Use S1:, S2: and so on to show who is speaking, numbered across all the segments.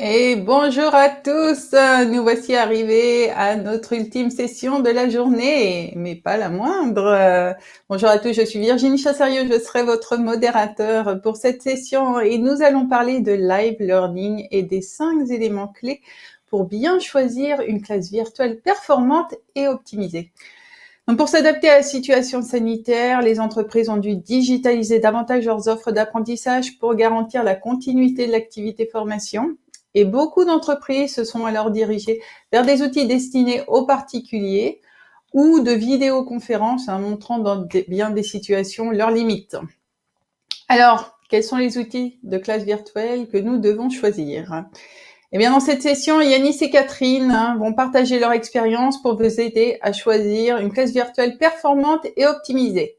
S1: Et bonjour à tous, nous voici arrivés à notre ultime session de la journée, mais pas la moindre. Bonjour à tous, je suis Virginie Chassérieux, je serai votre modérateur pour cette session et nous allons parler de live learning et des 5 éléments clés pour bien choisir une classe virtuelle performante et optimisée. Donc pour s'adapter à la situation sanitaire, les entreprises ont dû digitaliser davantage leurs offres d'apprentissage pour garantir la continuité de l'activité formation. Et beaucoup d'entreprises se sont alors dirigées vers des outils destinés aux particuliers ou de vidéoconférences, montrant dans bien des situations leurs limites. Alors, quels sont les outils de classe virtuelle que nous devons choisir ? Eh bien, dans cette session, Yanis et Catherine vont partager leur expérience pour vous aider à choisir une classe virtuelle performante et optimisée.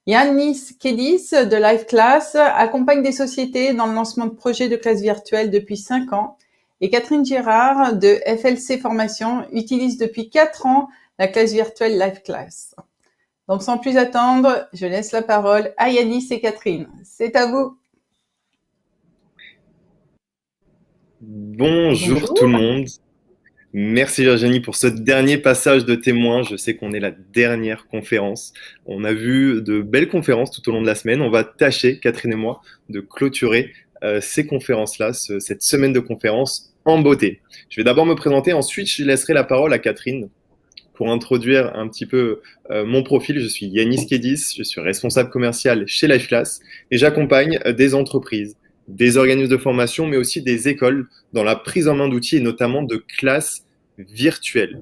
S1: Yanis Kedis de Live Class accompagne des sociétés dans le lancement de projets de classe virtuelle depuis 5 ans et Catherine Girard de FLC Formation utilise depuis 4 ans la classe virtuelle Live Class. Donc sans plus attendre, je laisse la parole à Yanis et Catherine. C'est à vous.
S2: Bonjour tout le monde. Merci Virginie pour ce dernier passage de témoin. Je sais qu'on est la dernière conférence. On a vu de belles conférences tout au long de la semaine. On va tâcher, Catherine et moi, de clôturer ces conférences-là, cette semaine de conférences en beauté. Je vais d'abord me présenter, ensuite je laisserai la parole à Catherine pour introduire un petit peu mon profil. Je suis Yanis Kedis, je suis responsable commercial chez LiveClass et j'accompagne des entreprises, des organismes de formation, mais aussi des écoles dans la prise en main d'outils et notamment de classes virtuelles.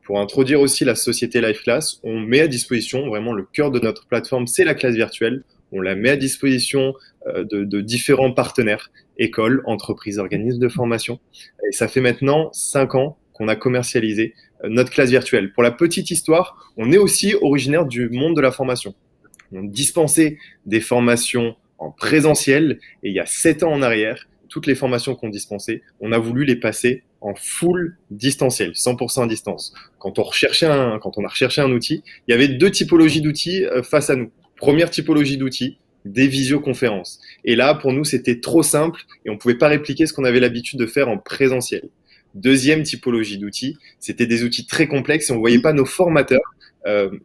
S2: Pour introduire aussi la société LiveClass, on met à disposition vraiment le cœur de notre plateforme, c'est la classe virtuelle. On la met à disposition de différents partenaires, écoles, entreprises, organismes de formation. Et ça fait maintenant 5 ans qu'on a commercialisé notre classe virtuelle. Pour la petite histoire, on est aussi originaire du monde de la formation. On dispensait des formations en présentiel et il y a 7 ans en arrière, toutes les formations qu'on dispensait, on a voulu les passer en full distanciel, 100% à distance. Quand on a recherché un outil, il y avait 2 typologies d'outils face à nous. Première typologie d'outils, des visioconférences. Et là, pour nous, c'était trop simple et on ne pouvait pas répliquer ce qu'on avait l'habitude de faire en présentiel. Deuxième typologie d'outils, c'était des outils très complexes et on ne voyait pas nos formateurs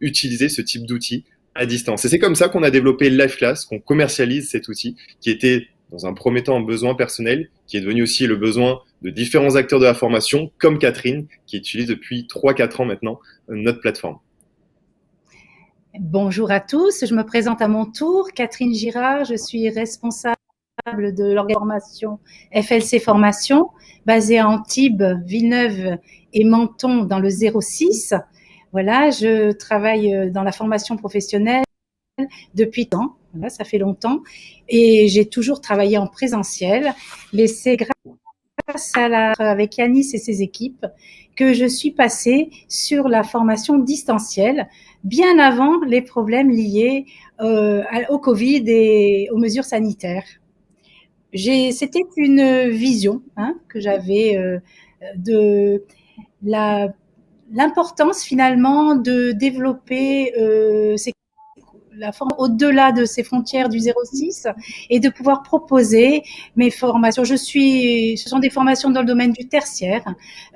S2: utiliser ce type d'outils à distance. Et c'est comme ça qu'on a développé LiveClass, qu'on commercialise cet outil qui était dans un premier temps un besoin personnel, qui est devenu aussi le besoin de différents acteurs de la formation, comme Catherine, qui utilise depuis 3-4 ans maintenant notre plateforme.
S3: Bonjour à tous, je me présente à mon tour, Catherine Girard, je suis responsable de l'organisation FLC Formation, basée à Antibes, Villeneuve et Menton dans le 06. Voilà, je travaille dans la formation professionnelle depuis temps, voilà, ça fait longtemps, et j'ai toujours travaillé en présentiel, mais c'est grâce avec Yanis et ses équipes que je suis passée sur la formation distancielle bien avant les problèmes liés au Covid et aux mesures sanitaires. C'était une vision que j'avais de l'importance finalement de développer la forme au-delà de ces frontières du 06 et de pouvoir proposer mes formations. Ce sont des formations dans le domaine du tertiaire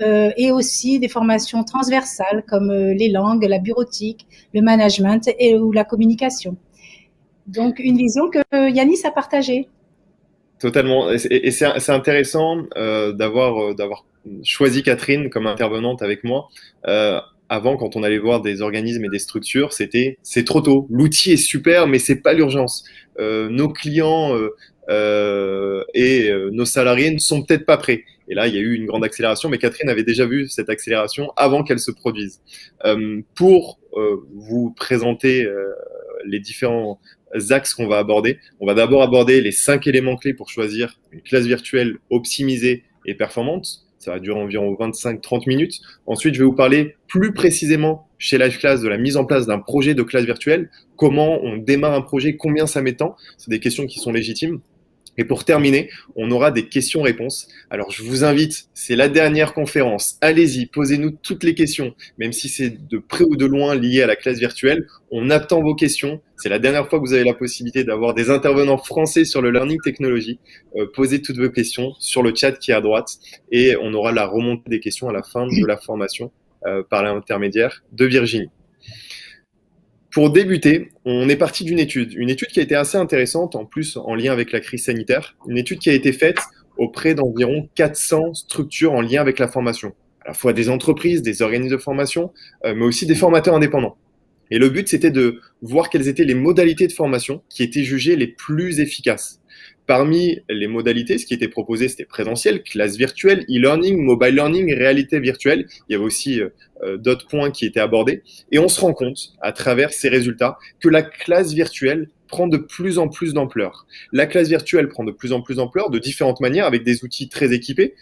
S3: et aussi des formations transversales comme les langues, la bureautique, le management ou la communication. Donc une vision que Yanis a partagée.
S2: Totalement. Et c'est intéressant d'avoir choisi Catherine comme intervenante avec moi. Avant, quand on allait voir des organismes et des structures, c'est trop tôt. L'outil est super, mais c'est pas l'urgence. Nos clients et nos salariés ne sont peut-être pas prêts. Et là, il y a eu une grande accélération, mais Catherine avait déjà vu cette accélération avant qu'elle se produise. Pour vous présenter les différents axes qu'on va aborder. On va d'abord aborder les 5 éléments clés pour choisir une classe virtuelle optimisée et performante. Ça va durer environ 25-30 minutes. Ensuite, je vais vous parler plus précisément chez LiveClass de la mise en place d'un projet de classe virtuelle. Comment on démarre un projet, combien ça met de temps. C'est des questions qui sont légitimes. Et pour terminer, on aura des questions-réponses. Alors, je vous invite, c'est la dernière conférence. Allez-y, posez-nous toutes les questions, même si c'est de près ou de loin lié à la classe virtuelle. On attend vos questions. C'est la dernière fois que vous avez la possibilité d'avoir des intervenants français sur le Learning Technology. Posez toutes vos questions sur le chat qui est à droite et on aura la remontée des questions à la fin de la formation par l'intermédiaire de Virginie. Pour débuter, on est parti d'une étude qui a été assez intéressante, en plus en lien avec la crise sanitaire, une étude qui a été faite auprès d'environ 400 structures en lien avec la formation, à la fois des entreprises, des organismes de formation, mais aussi des formateurs indépendants. Et le but, c'était de voir quelles étaient les modalités de formation qui étaient jugées les plus efficaces. Parmi les modalités, ce qui était proposé, c'était présentiel, classe virtuelle, e-learning, mobile learning, réalité virtuelle. Il y avait aussi d'autres points qui étaient abordés. Et on se rend compte, à travers ces résultats, que la classe virtuelle prend de plus en plus d'ampleur. La classe virtuelle prend de plus en plus d'ampleur de différentes manières, avec des outils très équipés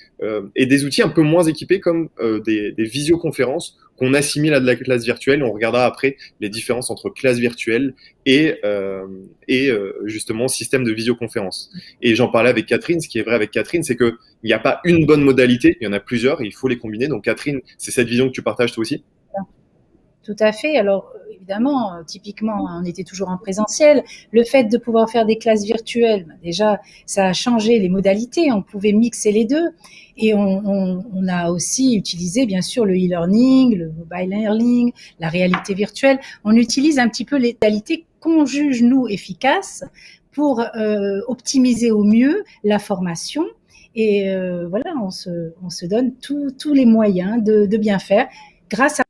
S2: et des outils un peu moins équipés comme des visioconférences qu'on assimile à de la classe virtuelle. On regardera après les différences entre classe virtuelle et justement système de visioconférence. Et j'en parlais avec Catherine. Ce qui est vrai avec Catherine, c'est qu'il n'y a pas une bonne modalité, il y en a plusieurs et il faut les combiner. Donc Catherine, c'est cette vision que tu partages toi aussi?
S3: Tout à fait. Alors, évidemment, typiquement, on était toujours en présentiel. Le fait de pouvoir faire des classes virtuelles, déjà, ça a changé les modalités. On pouvait mixer les deux. Et on a aussi utilisé, bien sûr, le e-learning, le mobile learning, la réalité virtuelle. On utilise un petit peu les modalités qu'on juge, nous, efficaces pour optimiser au mieux la formation. Et voilà, on se donne tous les moyens de bien faire grâce à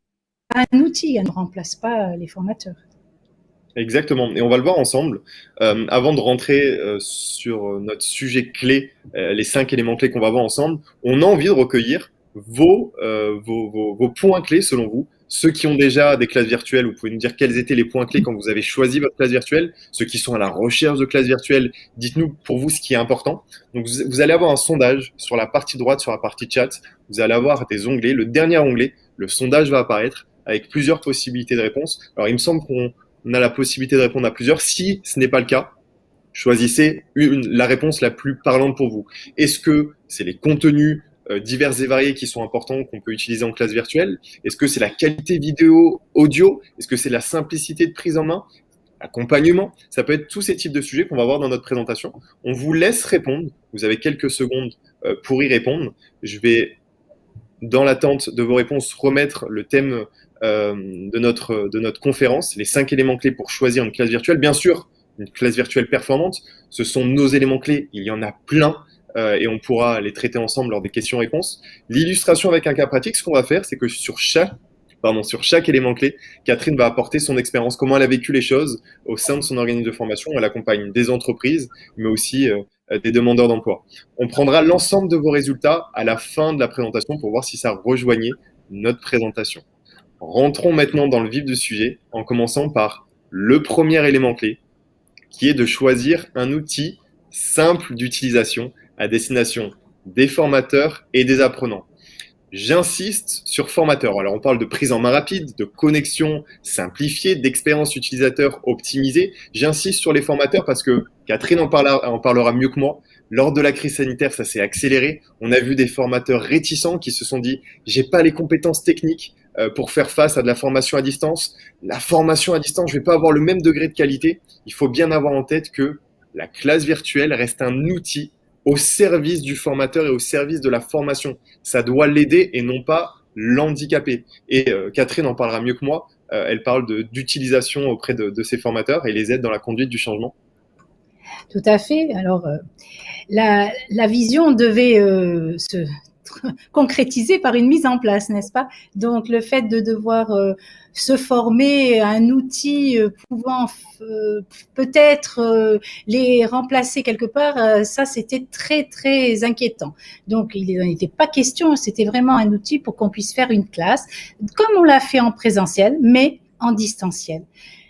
S3: un outil, elle ne remplace pas les formateurs.
S2: Exactement, et on va le voir ensemble. Avant de rentrer sur notre sujet clé, les 5 éléments clés qu'on va voir ensemble, on a envie de recueillir vos points clés selon vous. Ceux qui ont déjà des classes virtuelles, vous pouvez nous dire quels étaient les points clés quand vous avez choisi votre classe virtuelle. Ceux qui sont à la recherche de classe virtuelle, dites-nous pour vous ce qui est important. Donc vous allez avoir un sondage sur la partie droite, sur la partie chat. Vous allez avoir des onglets. Le dernier onglet, le sondage va apparaître avec plusieurs possibilités de réponse. Alors il me semble qu'on a la possibilité de répondre à plusieurs. Si ce n'est pas le cas, choisissez la réponse la plus parlante pour vous. Est-ce que c'est les contenus divers et variés qui sont importants qu'on peut utiliser en classe virtuelle? Est-ce que c'est la qualité vidéo, audio? Est-ce que c'est la simplicité de prise en main? Accompagnement? Ça peut être tous ces types de sujets qu'on va voir dans notre présentation. On vous laisse répondre. Vous avez quelques secondes pour y répondre. Je vais, dans l'attente de vos réponses, remettre le thème de notre conférence, les 5 éléments clés pour choisir une classe virtuelle. Bien sûr, une classe virtuelle performante, ce sont nos éléments clés, il y en a plein et on pourra les traiter ensemble lors des questions-réponses. L'illustration avec un cas pratique, ce qu'on va faire, c'est que sur chaque élément clé, Catherine va apporter son expérience, comment elle a vécu les choses au sein de son organisme de formation. Elle accompagne des entreprises, mais aussi des demandeurs d'emploi. On prendra l'ensemble de vos résultats à la fin de la présentation pour voir si ça rejoignait notre présentation. Rentrons maintenant dans le vif du sujet en commençant par le premier élément clé qui est de choisir un outil simple d'utilisation à destination des formateurs et des apprenants. J'insiste sur formateur. Alors on parle de prise en main rapide, de connexion simplifiée, d'expérience utilisateur optimisée. J'insiste sur les formateurs parce que Catherine en parlera mieux que moi. Lors de la crise sanitaire, ça s'est accéléré. On a vu des formateurs réticents qui se sont dit « j'ai pas les compétences techniques pour faire face à de la formation à distance. La formation à distance, je vais pas avoir le même degré de qualité. » Il faut bien avoir en tête que la classe virtuelle reste un outil au service du formateur et au service de la formation. Ça doit l'aider et non pas l'handicaper. Et Catherine en parlera mieux que moi. Elle parle d'utilisation auprès de ses formateurs et les aide dans la conduite du changement.
S3: Tout à fait. Alors, la vision devait se concrétiser par une mise en place, n'est-ce pas? Donc, le fait de devoir se former à un outil pouvant peut-être les remplacer quelque part, ça, c'était très, très inquiétant. Donc, il n'en était pas question, c'était vraiment un outil pour qu'on puisse faire une classe, comme on l'a fait en présentiel, mais en distanciel.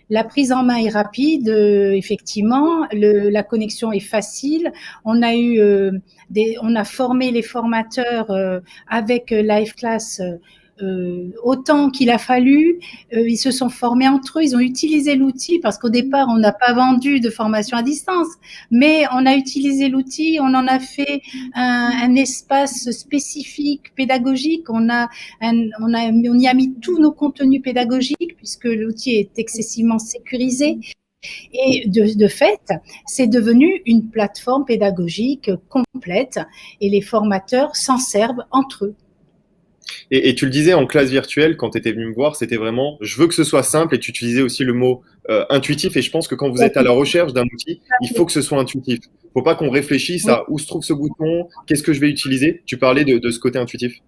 S3: La prise en main est rapide, effectivement. La connexion est facile. On a formé les formateurs avec Live Class autant qu'il a fallu. Ils se sont formés entre eux, ils ont utilisé l'outil parce qu'au départ, on n'a pas vendu de formation à distance, mais on a utilisé l'outil, on en a fait un espace spécifique pédagogique, on y a mis tous nos contenus pédagogiques puisque l'outil est excessivement sécurisé. Et de fait, c'est devenu une plateforme pédagogique complète et les formateurs s'en servent entre eux.
S2: Et tu le disais en classe virtuelle, quand tu étais venu me voir, c'était vraiment, je veux que ce soit simple, et tu utilisais aussi le mot intuitif, et je pense que quand vous êtes à la recherche d'un outil, il faut que ce soit intuitif. Il ne faut pas qu'on réfléchisse à où se trouve ce bouton, qu'est-ce que je vais utiliser. Tu parlais de ce côté intuitif.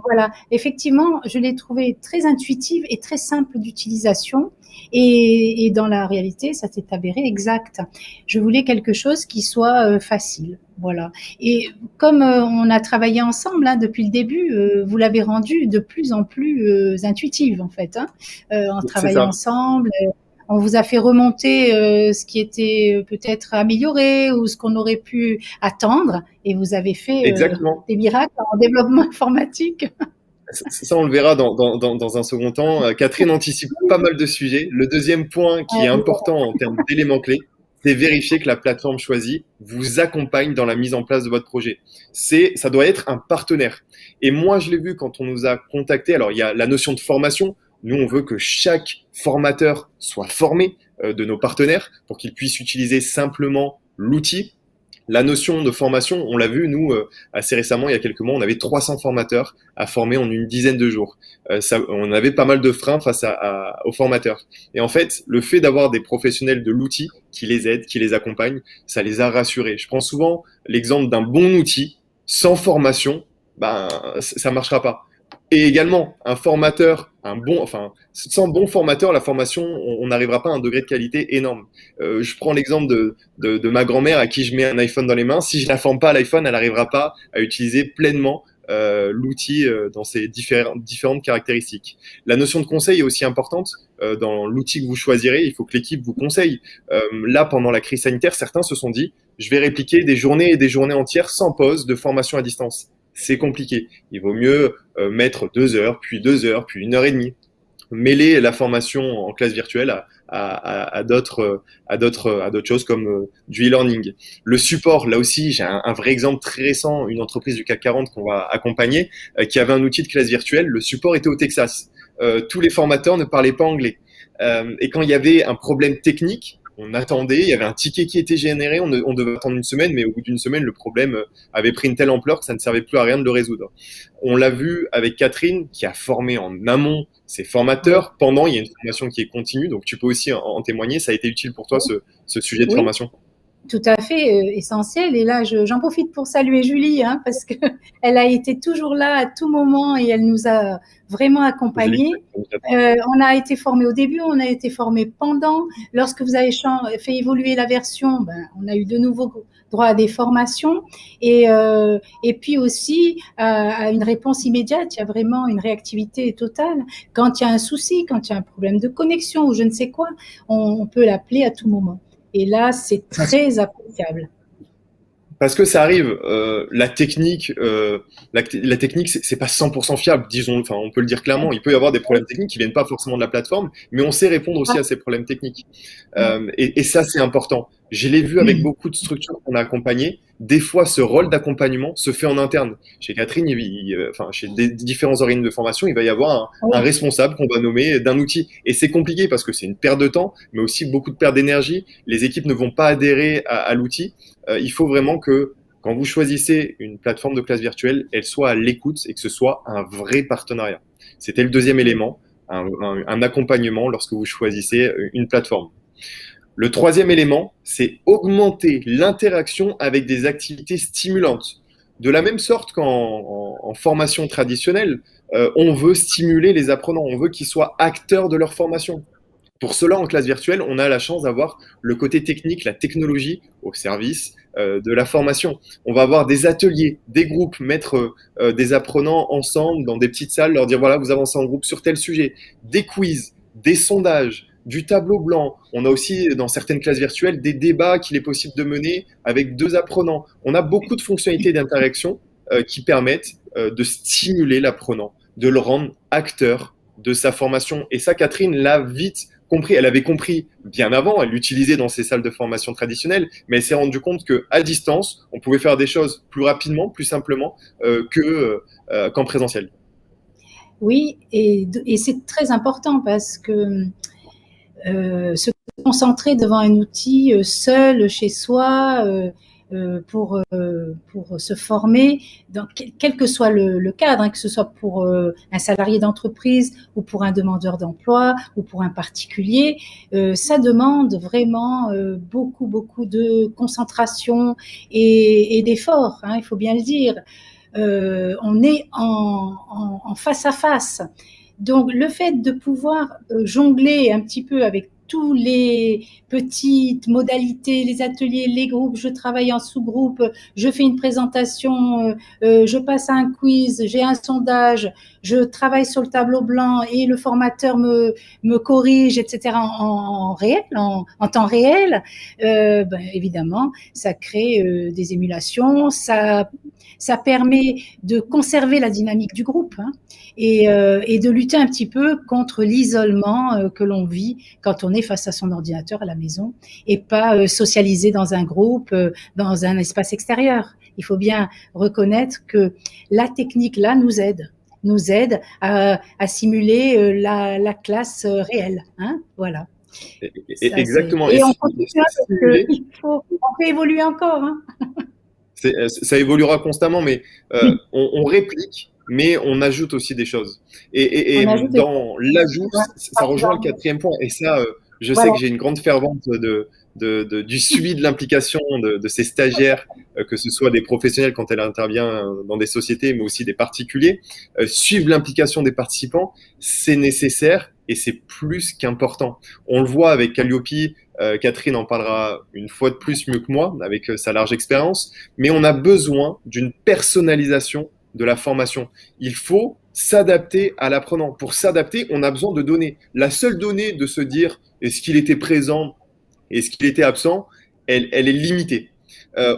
S3: Voilà, effectivement, je l'ai trouvé très intuitive et très simple d'utilisation. Et dans la réalité, ça s'est avéré exact. Je voulais quelque chose qui soit facile. Voilà. Et comme on a travaillé ensemble depuis le début, vous l'avez rendu de plus en plus intuitive, en fait. En travaillant ensemble, on vous a fait remonter ce qui était peut-être amélioré ou ce qu'on aurait pu attendre, et vous avez fait des miracles en développement informatique.
S2: Ça, on le verra dans un second temps. Catherine anticipe pas mal de sujets. Le deuxième point qui est important en termes d'éléments clés, c'est vérifier que la plateforme choisie vous accompagne dans la mise en place de votre projet. Ça doit être un partenaire. Et moi, je l'ai vu quand on nous a contactés. Alors, il y a la notion de formation. Nous, on veut que chaque formateur soit formé de nos partenaires pour qu'ils puissent utiliser simplement l'outil. La notion de formation, on l'a vu, nous, assez récemment, il y a quelques mois, on avait 300 formateurs à former en une dizaine de jours. On avait pas mal de freins face aux formateurs. Et en fait, le fait d'avoir des professionnels de l'outil qui les aident, qui les accompagnent, ça les a rassurés. Je prends souvent l'exemple d'un bon outil sans formation, ça marchera pas. Et également, un formateur, sans bon formateur, la formation, on n'arrivera pas à un degré de qualité énorme. Je prends l'exemple de ma grand-mère à qui je mets un iPhone dans les mains. Si je la forme pas à l'iPhone, elle n'arrivera pas à utiliser pleinement l'outil dans ses différentes caractéristiques. La notion de conseil est aussi importante dans l'outil que vous choisirez. Il faut que l'équipe vous conseille. Là, pendant la crise sanitaire, certains se sont dit, je vais répliquer des journées et des journées entières sans pause de formation à distance. C'est compliqué. Il vaut mieux mettre 2 heures, puis 2 heures, puis 1 heure et demie. Mêler la formation en classe virtuelle à d'autres choses comme du e-learning. Le support, là aussi, j'ai un vrai exemple très récent, une entreprise du CAC 40 qu'on va accompagner, qui avait un outil de classe virtuelle. Le support était au Texas. Tous les formateurs ne parlaient pas anglais. Et quand il y avait un problème technique, on attendait, il y avait un ticket qui était généré, on devait attendre 1 semaine, mais au bout d'1 semaine, le problème avait pris une telle ampleur que ça ne servait plus à rien de le résoudre. On l'a vu avec Catherine, qui a formé en amont ses formateurs. Pendant, il y a une formation qui est continue, donc tu peux aussi en témoigner. Ça a été utile pour toi, ce sujet de formation?
S3: Tout à fait essentiel. Et là, j'en profite pour saluer Julie, parce que elle a été toujours là à tout moment et elle nous a vraiment accompagnés. On a été formés au début, on a été formés pendant. Lorsque vous avez fait évoluer la version, on a eu de nouveau droit à des formations et puis aussi à une réponse immédiate. Il y a vraiment une réactivité totale. Quand il y a un souci, quand il y a un problème de connexion ou je ne sais quoi, on peut l'appeler à tout moment. Et là, c'est très appréciable.
S2: Parce que ça arrive, la technique, c'est pas 100% fiable, disons. Enfin, on peut le dire clairement. Il peut y avoir des problèmes techniques qui viennent pas forcément de la plateforme, mais on sait répondre aussi à ces problèmes techniques. Et ça, c'est important. Je l'ai vu avec beaucoup de structures qu'on a accompagnées. Des fois, ce rôle d'accompagnement se fait en interne. Chez Catherine, chez des différents organismes de formation, il va y avoir un responsable qu'on va nommer d'un outil. Et c'est compliqué parce que c'est une perte de temps, mais aussi beaucoup de perte d'énergie. Les équipes ne vont pas adhérer à l'outil. Il faut vraiment que quand vous choisissez une plateforme de classe virtuelle, elle soit à l'écoute et que ce soit un vrai partenariat. C'était le deuxième élément, un accompagnement lorsque vous choisissez une plateforme. Le troisième élément, c'est augmenter l'interaction avec des activités stimulantes. De la même sorte qu'en formation traditionnelle, on veut stimuler les apprenants, on veut qu'ils soient acteurs de leur formation. Pour cela, en classe virtuelle, on a la chance d'avoir le côté technique, la technologie au service de la formation. On va avoir des ateliers, des groupes, mettre des apprenants ensemble dans des petites salles, leur dire voilà, vous avancez en groupe sur tel sujet, des quiz, des sondages, du tableau blanc. On a aussi, dans certaines classes virtuelles, des débats qu'il est possible de mener avec 2 apprenants. On a beaucoup de fonctionnalités d'interaction qui permettent de stimuler l'apprenant de le rendre acteur de sa formation. Et ça, Catherine l'a vite compris. Elle avait compris bien avant, elle l'utilisait dans ses salles de formation traditionnelles, mais elle s'est rendue compte qu'à distance, on pouvait faire des choses plus rapidement, plus simplement qu'en présentiel.
S3: Oui, et c'est très important parce que se concentrer devant un outil seul chez soi pour se former, dans, quel que soit le cadre, hein, que ce soit pour un salarié d'entreprise ou pour un demandeur d'emploi ou pour un particulier, ça demande vraiment beaucoup de concentration et d'effort, hein, il faut bien le dire. On est en face à face. Donc, le fait de pouvoir jongler un petit peu avec tous les petites modalités, les ateliers, les groupes, je travaille en sous-groupe, je fais une présentation, je passe à un quiz, j'ai un sondage, je travaille sur le tableau blanc et le formateur me corrige, etc. en réel, en temps réel, évidemment, ça crée des émulations, ça permet de conserver la dynamique du groupe, hein, et de lutter un petit peu contre l'isolement que l'on vit quand on est face à son ordinateur à la maison et pas socialisé dans un groupe, dans un espace extérieur. Il faut bien reconnaître que la technique là nous aide à simuler la classe réelle, hein, voilà. Ça,
S2: Exactement.
S3: et on continue parce qu'on peut évoluer encore, hein.
S2: Ça évoluera constamment, mais on réplique, mais on ajoute aussi des choses. Et dans l'ajout, ça rejoint le quatrième point. Et ça, je sais que j'ai une grande fervente du suivi de l'implication de ces stagiaires, que ce soit des professionnels quand elle intervient dans des sociétés, mais aussi des particuliers. Suivre l'implication des participants, c'est nécessaire et c'est plus qu'important. On le voit avec Calliope. Catherine en parlera une fois de plus mieux que moi, avec sa large expérience, mais on a besoin d'une personnalisation de la formation. Il faut s'adapter à l'apprenant. Pour s'adapter, on a besoin de données. La seule donnée de se dire est-ce qu'il était présent, est-ce qu'il était absent, elle est limitée.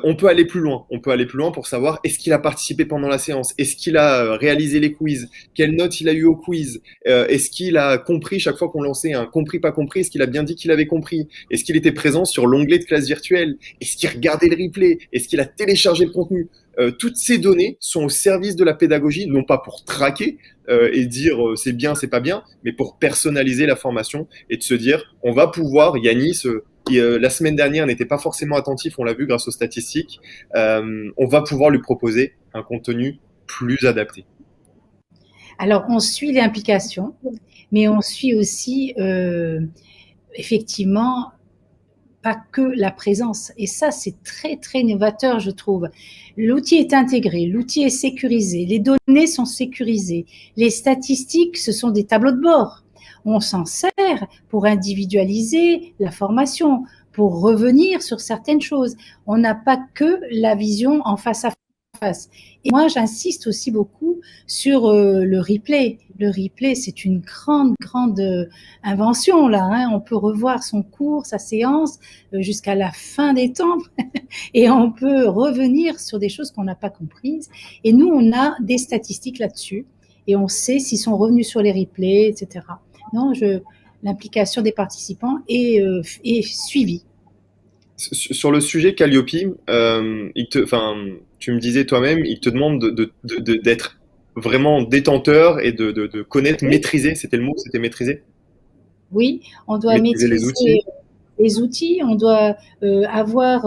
S2: On peut aller plus loin. On peut aller plus loin pour savoir est-ce qu'il a participé pendant la séance, est-ce qu'il a réalisé les quiz, quelle note il a eu au quiz, est-ce qu'il a compris chaque fois qu'on lançait un compris pas compris, est-ce qu'il a bien dit qu'il avait compris, est-ce qu'il était présent sur l'onglet de classe virtuelle, est-ce qu'il regardait le replay, est-ce qu'il a téléchargé le contenu. Toutes ces données sont au service de la pédagogie, non pas pour traquer et dire c'est bien, c'est pas bien, mais pour personnaliser la formation et de se dire on va pouvoir, Yanis, la semaine dernière n'était pas forcément attentif, on l'a vu grâce aux statistiques, on va pouvoir lui proposer un contenu plus adapté.
S3: Alors, on suit l'implication, mais on suit aussi effectivement pas que la présence. Et ça, c'est très novateur, je trouve. L'outil est intégré, l'outil est sécurisé, les données sont sécurisées, les statistiques, ce sont des tableaux de bord. On s'en sert pour individualiser la formation, pour revenir sur certaines choses. On n'a pas que la vision en face à face. Et moi, j'insiste aussi beaucoup sur le replay. Le replay, c'est une grande invention là, hein. On peut revoir son cours, sa séance jusqu'à la fin des temps et on peut revenir sur des choses qu'on n'a pas comprises. Et nous, on a des statistiques là-dessus et on sait s'ils sont revenus sur les replays, etc. Non, l'implication des participants est suivie.
S2: Sur le sujet Calliope, tu me disais toi-même, il te demande d'être vraiment détenteur et de connaître, maîtriser, c'était le mot, c'était maîtriser?
S3: Oui, on doit maîtriser les outils, on doit avoir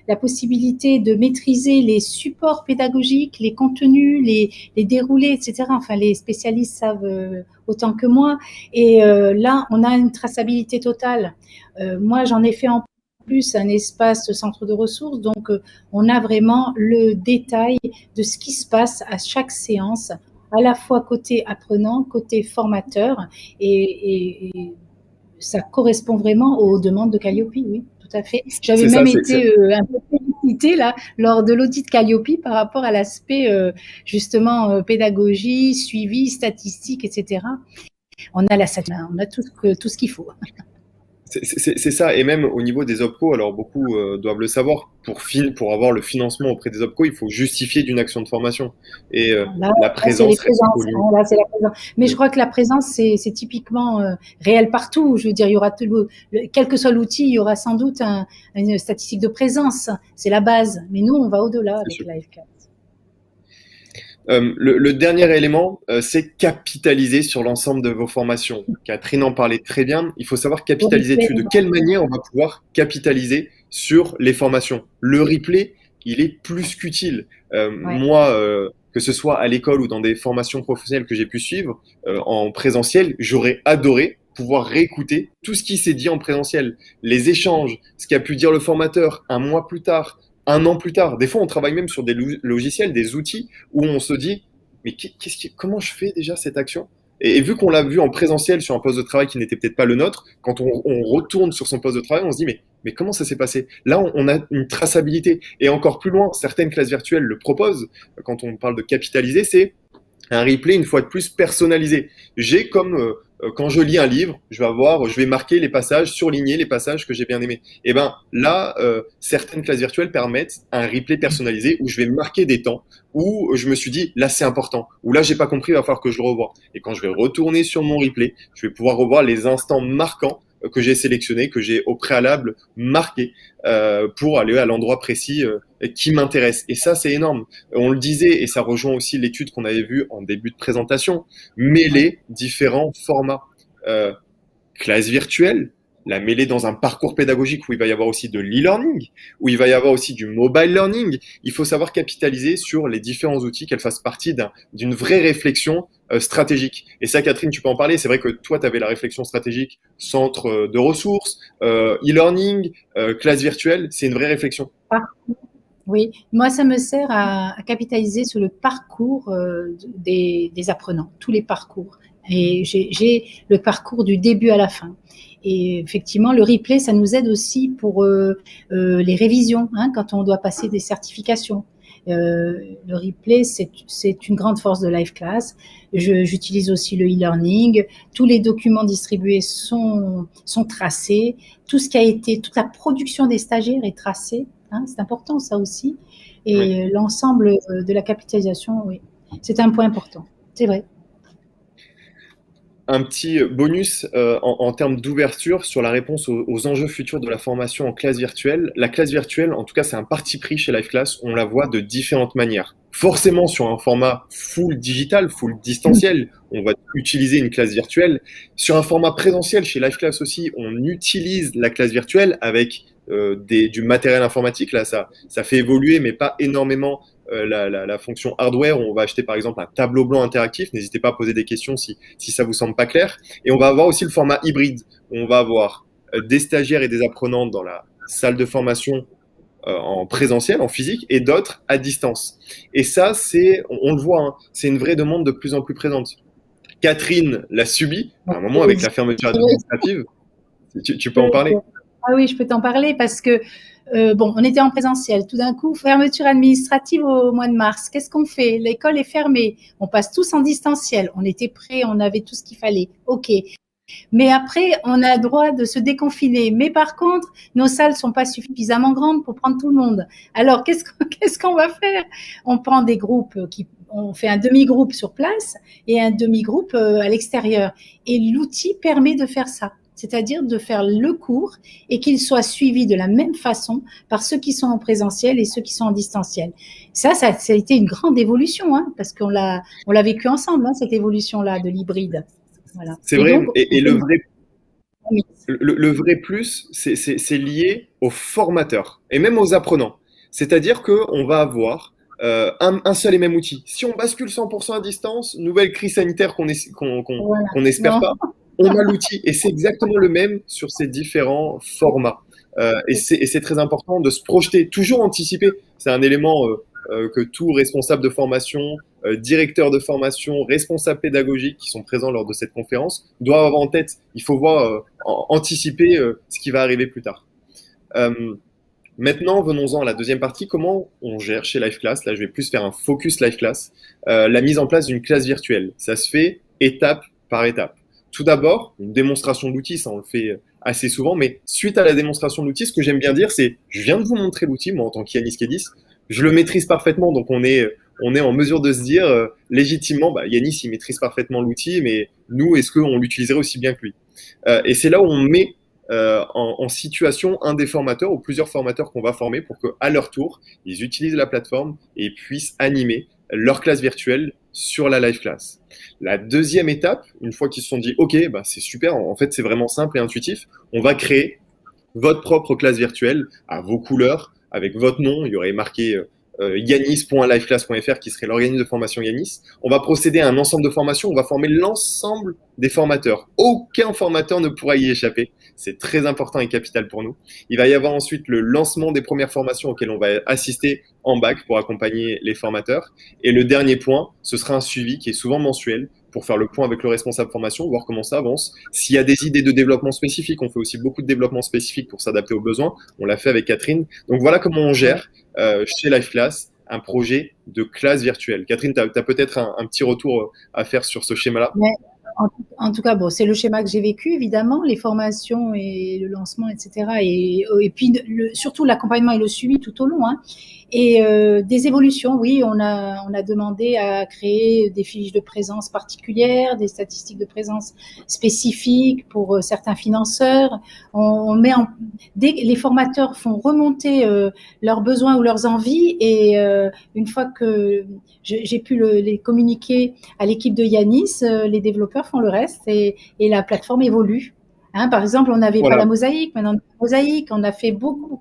S3: la possibilité de maîtriser les supports pédagogiques, les contenus, les déroulés, etc. Enfin, les spécialistes savent autant que moi. Et là, on a une traçabilité totale. Moi, j'en ai fait en plus un espace centre de ressources, donc on a vraiment le détail de ce qui se passe à chaque séance, à la fois côté apprenant, côté formateur, et ça correspond vraiment aux demandes de Calliope, oui, tout à fait. J'avais même été un peu félicitée là, lors de l'audit Calliope par rapport à l'aspect justement pédagogie, suivi, statistique, etc. On a tout ce qu'il faut.
S2: C'est ça, et même au niveau des OPCO, alors beaucoup doivent le savoir, pour avoir le financement auprès des OPCO, il faut justifier d'une action de formation. Et la
S3: Là, c'est les
S2: présence reste
S3: présences.
S2: polie.
S3: Là, c'est la présence. Mais je crois que la présence, c'est typiquement réel partout. Je veux dire, il y aura quel que soit l'outil, il y aura sans doute une statistique de présence. C'est la base. Mais nous, on va au-delà avec Livecast.
S2: Le dernier élément, c'est capitaliser sur l'ensemble de vos formations. Catherine en parlait très bien. Il faut savoir capitaliser dessus. De quelle manière on va pouvoir capitaliser sur les formations? Le replay, il est plus qu'utile. Moi, que ce soit à l'école ou dans des formations professionnelles que j'ai pu suivre en présentiel, j'aurais adoré pouvoir réécouter tout ce qui s'est dit en présentiel, les échanges, ce qu'a pu dire le formateur un mois plus tard, un an plus tard. Des fois, on travaille même sur des logiciels, des outils où on se dit, mais comment je fais déjà cette action? Et vu qu'on l'a vu en présentiel sur un poste de travail qui n'était peut-être pas le nôtre, quand on retourne sur son poste de travail, on se dit, mais comment ça s'est passé? Là, on a une traçabilité. Et encore plus loin, certaines classes virtuelles le proposent, quand on parle de capitaliser, c'est un replay, une fois de plus, personnalisé. J'ai comme quand je lis un livre, je vais marquer les passages, surligner les passages que j'ai bien aimés. Et ben là, certaines classes virtuelles permettent un replay personnalisé où je vais marquer des temps, où je me suis dit, là c'est important, ou là j'ai pas compris, il va falloir que je le revoie. Et quand je vais retourner sur mon replay, je vais pouvoir revoir les instants marquants que j'ai sélectionnés, que j'ai au préalable marqués pour aller à l'endroit précis qui m'intéresse. Et ça, c'est énorme. On le disait, et ça rejoint aussi l'étude qu'on avait vue en début de présentation, mêler différents formats. Classe virtuelle, la mêler dans un parcours pédagogique où il va y avoir aussi de l'e-learning, où il va y avoir aussi du mobile learning. Il faut savoir capitaliser sur les différents outils, qu'elles fassent partie d'une vraie réflexion stratégique. Et ça, Catherine, tu peux en parler. C'est vrai que toi, tu avais la réflexion stratégique, centre de ressources, e-learning, classe virtuelle. C'est une vraie réflexion.
S3: Oui, moi, ça me sert à capitaliser sur le parcours des apprenants, tous les parcours. Et j'ai le parcours du début à la fin. Et effectivement, le replay, ça nous aide aussi pour les révisions, hein, quand on doit passer des certifications. Le replay, c'est une grande force de Liveclass. J'utilise aussi le e-learning. Tous les documents distribués sont tracés. Tout ce qui a été, toute la production des stagiaires est tracée. Hein, c'est important, ça aussi. Et oui, l'ensemble de la capitalisation, oui, c'est un point important. C'est vrai.
S2: Un petit bonus en termes d'ouverture sur la réponse aux enjeux futurs de la formation en classe virtuelle. La classe virtuelle, en tout cas, c'est un parti pris chez Liveclass. On la voit de différentes manières. Forcément, sur un format full digital, full distanciel, on va utiliser une classe virtuelle. Sur un format présentiel, chez Liveclass aussi, on utilise la classe virtuelle avec du matériel informatique. Là, ça fait évoluer, mais pas énormément la fonction hardware, où on va acheter par exemple un tableau blanc interactif. N'hésitez pas à poser des questions si ça vous semble pas clair. Et on va avoir aussi le format hybride, où on va avoir des stagiaires et des apprenants dans la salle de formation en présentiel, en physique, et d'autres à distance. Et ça, on le voit, hein, c'est une vraie demande de plus en plus présente. Catherine l'a subi à un moment avec la fermeture administrative. Tu peux en parler?
S3: Ah oui, je peux t'en parler parce que bon, on était en présentiel. Tout d'un coup, fermeture administrative au mois de mars. Qu'est-ce qu'on fait? L'école est fermée. On passe tous en distanciel. On était prêts, on avait tout ce qu'il fallait. OK. Mais après, on a le droit de se déconfiner. Mais par contre, nos salles sont pas suffisamment grandes pour prendre tout le monde. Alors, qu'est-ce qu'on va faire? On prend des groupes on fait un demi-groupe sur place et un demi-groupe à l'extérieur. Et l'outil permet de faire ça. C'est-à-dire de faire le cours et qu'il soit suivi de la même façon par ceux qui sont en présentiel et ceux qui sont en distanciel. Ça a été une grande évolution, hein, parce qu'on l'a vécu ensemble, hein, cette évolution-là de l'hybride. Voilà.
S2: C'est vrai, donc, et le vrai plus, c'est lié aux formateurs et même aux apprenants. C'est-à-dire qu'on va avoir un seul et même outil. Si on bascule 100% à distance, nouvelle crise sanitaire qu'on n'espère pas, on a l'outil et c'est exactement le même sur ces différents formats. Et c'est très important de se projeter, toujours anticiper. C'est un élément que tout responsable de formation, directeur de formation, responsable pédagogique qui sont présents lors de cette conférence doivent avoir en tête. Il faut voir, anticiper ce qui va arriver plus tard. Maintenant, venons-en à la deuxième partie. Comment on gère chez Liveclass? Là, je vais plus faire un focus Liveclass. La mise en place d'une classe virtuelle. Ça se fait étape par étape. tout d'abord, une démonstration de l'outil, ça on le fait assez souvent, mais suite à la démonstration de l'outil, ce que j'aime bien dire, c'est je viens de vous montrer l'outil, moi en tant qu'Yanis Kedis, je le maîtrise parfaitement, donc on est en mesure de se dire légitimement, bah, Yanis il maîtrise parfaitement l'outil, mais nous, est-ce qu'on l'utiliserait aussi bien que lui? Et c'est là où on met en situation un des formateurs ou plusieurs formateurs qu'on va former pour qu'à leur tour, ils utilisent la plateforme et puissent animer leur classe virtuelle sur la live class. La deuxième étape, une fois qu'ils se sont dit « Ok, bah, c'est super, en fait c'est vraiment simple et intuitif », on va créer votre propre classe virtuelle à vos couleurs, avec votre nom, il y aurait marqué yanis.liveclass.fr qui serait l'organisme de formation Yanis. On va procéder à un ensemble de formations, on va former l'ensemble des formateurs. Aucun formateur ne pourra y échapper. C'est très important et capital pour nous. Il va y avoir ensuite le lancement des premières formations auxquelles on va assister en bac pour accompagner les formateurs. Et le dernier point, ce sera un suivi qui est souvent mensuel pour faire le point avec le responsable formation, voir comment ça avance. S'il y a des idées de développement spécifiques, on fait aussi beaucoup de développement spécifique pour s'adapter aux besoins. On l'a fait avec Catherine. Donc voilà comment on gère chez Live Class un projet de classe virtuelle. Catherine, tu as peut-être un petit retour à faire sur ce schéma-là.
S3: Mais en tout cas, bon, c'est le schéma que j'ai vécu, évidemment, les formations et le lancement, etc. Et puis surtout l'accompagnement et le suivi tout au long. Hein. Et des évolutions, oui, on a demandé à créer des fiches de présence particulières, des statistiques de présence spécifiques pour certains financeurs. Dès que les formateurs font remonter leurs besoins ou leurs envies, et une fois que j'ai pu les communiquer à l'équipe de Yanis, les développeurs font le reste et la plateforme évolue. Hein, par exemple, on n'avait pas la mosaïque, maintenant on a la mosaïque, on a fait beaucoup